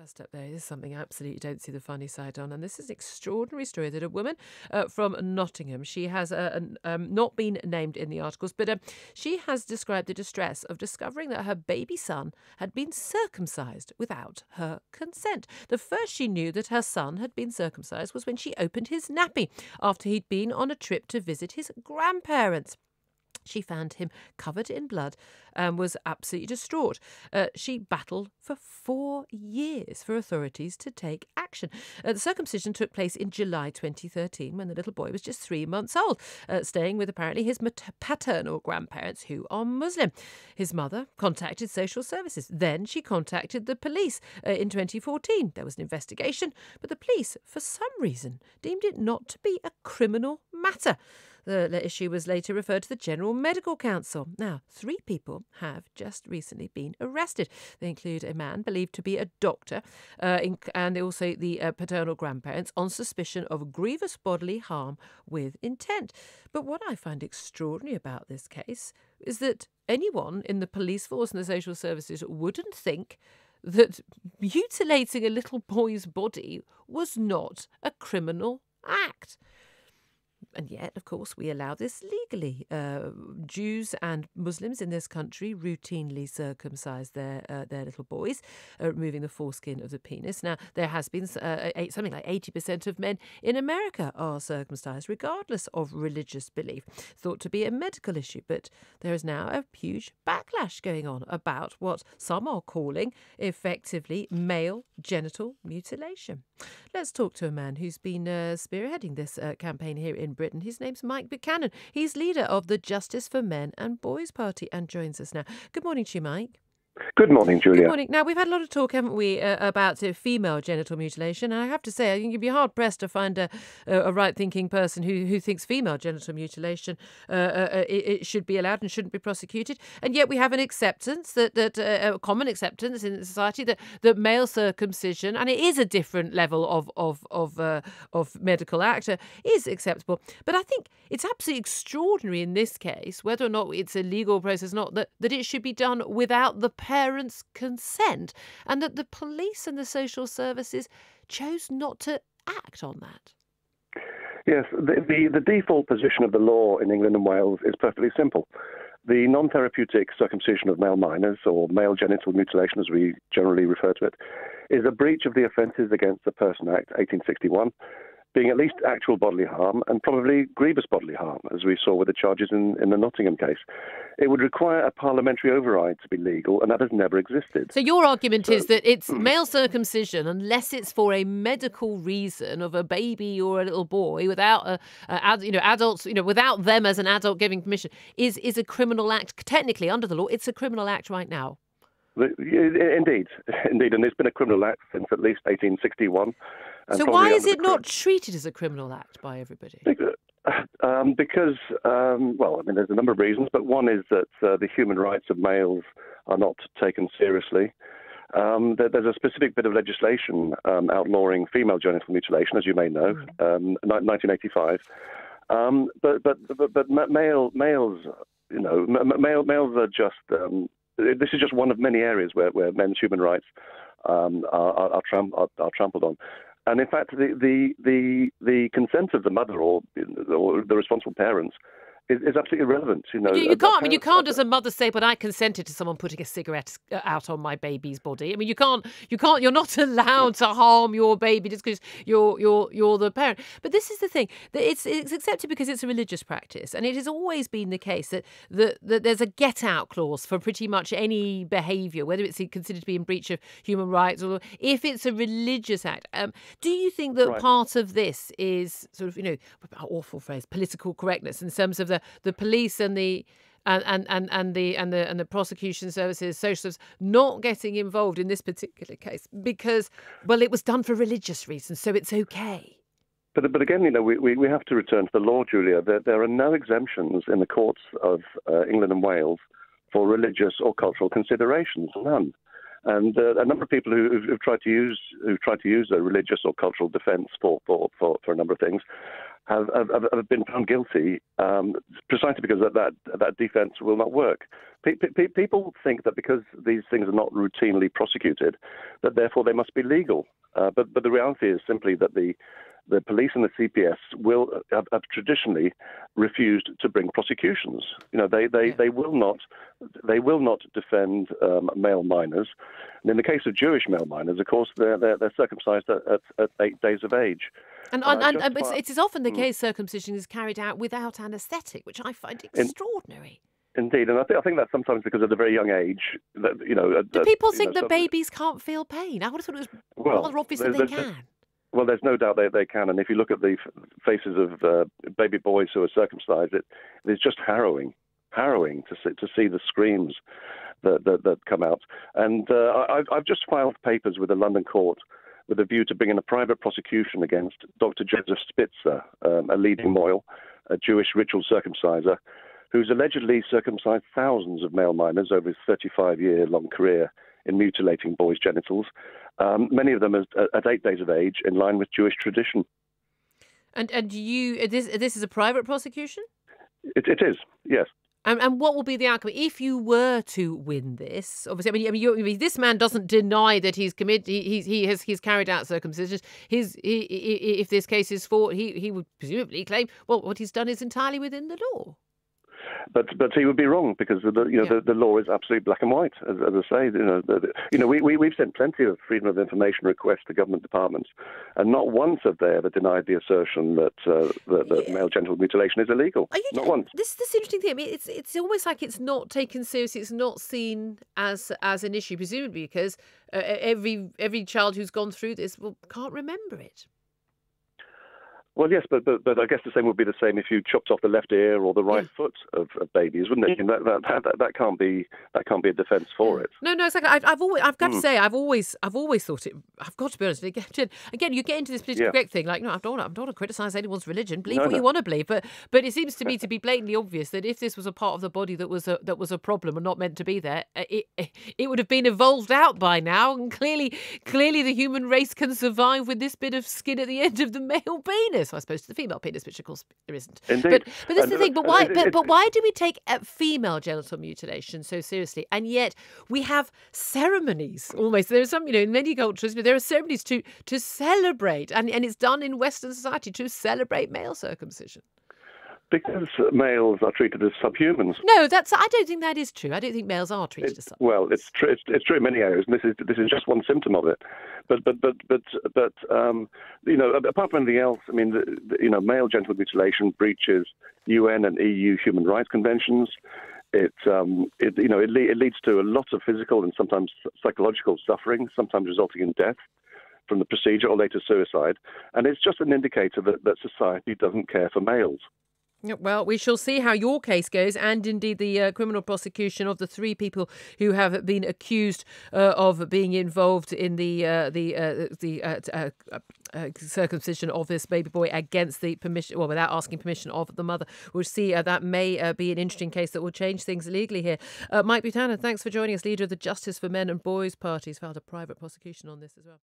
First up there is something I absolutely don't see the funny side on, and this is an extraordinary story that a woman from Nottingham, she has not been named in the articles, but she has described the distress of discovering that her baby son had been circumcised without her consent. The first she knew that her son had been circumcised was when she opened his nappy after he'd been on a trip to visit his grandparents. She found him covered in blood and was absolutely distraught. She battled for 4 years for authorities to take action. The circumcision took place in July 2013 when the little boy was just 3 months old, staying with apparently his paternal grandparents who are Muslim. His mother contacted social services. Then she contacted the police in 2014. There was an investigation, but the police, for some reason, deemed it not to be a criminal matter. The issue was later referred to the General Medical Council. Now, 3 people have just recently been arrested. They include a man believed to be a doctor and also the paternal grandparents on suspicion of grievous bodily harm with intent. But what I find extraordinary about this case is that anyone in the police force and the social services wouldn't think that mutilating a little boy's body was not a criminal act. And yet, of course, we allow this legally. Jews and Muslims in this country routinely circumcise their little boys, removing the foreskin of the penis. Now, there has been something like 80% of men in America are circumcised, regardless of religious belief, thought to be a medical issue. But there is now a huge backlash going on about what some are calling effectively male genital mutilation. Let's talk to a man who's been spearheading this campaign here in Britain. His name's Mike Buchanan. He's leader of the Justice for Men and Boys Party and joins us now. Good morning to you, Mike. Good morning, Julia. Good morning. Now, we've had a lot of talk, haven't we, about female genital mutilation. And I have to say, I think you'd be hard-pressed to find a right-thinking person who thinks female genital mutilation it should be allowed and shouldn't be prosecuted. And yet we have an acceptance, a common acceptance in society that male circumcision, and it is a different level of medical act, is acceptable. But I think it's absolutely extraordinary in this case, whether or not it's a legal process or not, that it should be done without the parents' consent, and that the police and the social services chose not to act on that. Yes, the default position of the law in England and Wales is perfectly simple. The non-therapeutic circumcision of male minors, or male genital mutilation as we generally refer to it, is a breach of the Offences Against the Person Act 1861, being at least actual bodily harm and probably grievous bodily harm, as we saw with the charges in the Nottingham case. It would require a parliamentary override to be legal, and that has never existed. So your argument is that it's male circumcision, unless it's for a medical reason of a baby or a little boy, without adults, without them as an adult giving permission, is a criminal act. Technically, under the law, it's a criminal act right now. Indeed, and it's been a criminal act since at least 1861. So why is it not treated as a criminal act by everybody? Because, there's a number of reasons, but one is that the human rights of males are not taken seriously. There's a specific bit of legislation outlawing female genital mutilation, as you may know, 1985. But males, males are just. This is just one of many areas where men's human rights are trampled on. And in fact, the consent of the mother or the responsible parents is absolutely irrelevant. You can't as a mother say, but I consented to someone putting a cigarette out on my baby's body. I mean, you're not allowed to harm your baby just because you're the parent. But this is the thing, that it's accepted because it's a religious practice, and it has always been the case that there's a get out clause for pretty much any behaviour, whether it's considered to be in breach of human rights or if it's a religious act. Do you think that part of this is sort of, awful phrase, political correctness in terms of the police and the prosecution services, social services, not getting involved in this particular case because, well, it was done for religious reasons, so it's okay? But again, we have to return to the law, Julia. There are no exemptions in the courts of England and Wales for religious or cultural considerations, none. And a number of people who've tried to use a religious or cultural defence for a number of things have been found guilty precisely because that defence will not work. People think that because these things are not routinely prosecuted, that therefore they must be legal. But the reality is simply that the police and the CPS have traditionally refused to bring prosecutions. They will not defend male minors. And in the case of Jewish male minors, of course, they're circumcised at 8 days of age. And it is often the case circumcision is carried out without anaesthetic, which I find extraordinary. Indeed, and I think that's sometimes because at a very young age. Do people think that babies can't feel pain? I would have thought it was rather obvious that they can. Well, there's no doubt they can, and if you look at the faces of baby boys who are circumcised, it's just harrowing to see the screams that come out. And I've just filed papers with the London court with a view to bring in a private prosecution against Dr. Joseph Spitzer, a leading Moyle, a Jewish ritual circumciser, who's allegedly circumcised thousands of male minors over his 35-year-long career in mutilating boys' genitals, many of them at 8 days of age, in line with Jewish tradition. And this is a private prosecution? It is, yes. And what will be the outcome if you were to win this? Obviously, I mean, this man doesn't deny that he's committed. He's carried out circumcisions. If this case is fought, he would presumably claim, well, what he's done is entirely within the law. But he would be wrong because the law is absolutely black and white. As I say, we've sent plenty of freedom of information requests to government departments, and not once have they ever denied the assertion that male genital mutilation is illegal. Not once. This interesting thing. I mean, it's almost like it's not taken seriously. It's not seen as an issue, presumably because every child who's gone through this can't remember it. Well, yes, but I guess the same would be the same if you chopped off the left ear or the right foot of babies, wouldn't it? And that can't be a defence for it. No, exactly. I've got to say, I've always thought it. I've got to be honest. Again, you get into this political correct thing. Like, no, I don't want to criticise anyone's religion. Believe what you want to believe, but it seems to me to be blatantly obvious that if this was a part of the body that was a problem and not meant to be there, it would have been evolved out by now. And clearly, the human race can survive with this bit of skin at the end of the male penis. I suppose to the female penis, which of course there isn't. Indeed. But this is the thing. But why? But why do we take female genital mutilation so seriously, and yet we have ceremonies? Almost there are some, in many cultures, there are ceremonies to celebrate, and it's done in Western society to celebrate male circumcision. Because males are treated as subhumans. No, I don't think that is true. I don't think males are treated as subhumans. Well, it's true in many areas, and this is just one symptom of it. But apart from anything else, I mean, male genital mutilation breaches UN and EU human rights conventions. It leads to a lot of physical and sometimes psychological suffering, sometimes resulting in death from the procedure or later suicide. And it's just an indicator that society doesn't care for males. Well, we shall see how your case goes, and indeed the criminal prosecution of the 3 people who have been accused of being involved in the circumcision of this baby boy against the permission, without asking permission of the mother. We'll see. That may be an interesting case that will change things legally here. Mike Buchanan, thanks for joining us. Leader of the Justice for Men and Boys Party, has filed a private prosecution on this as well.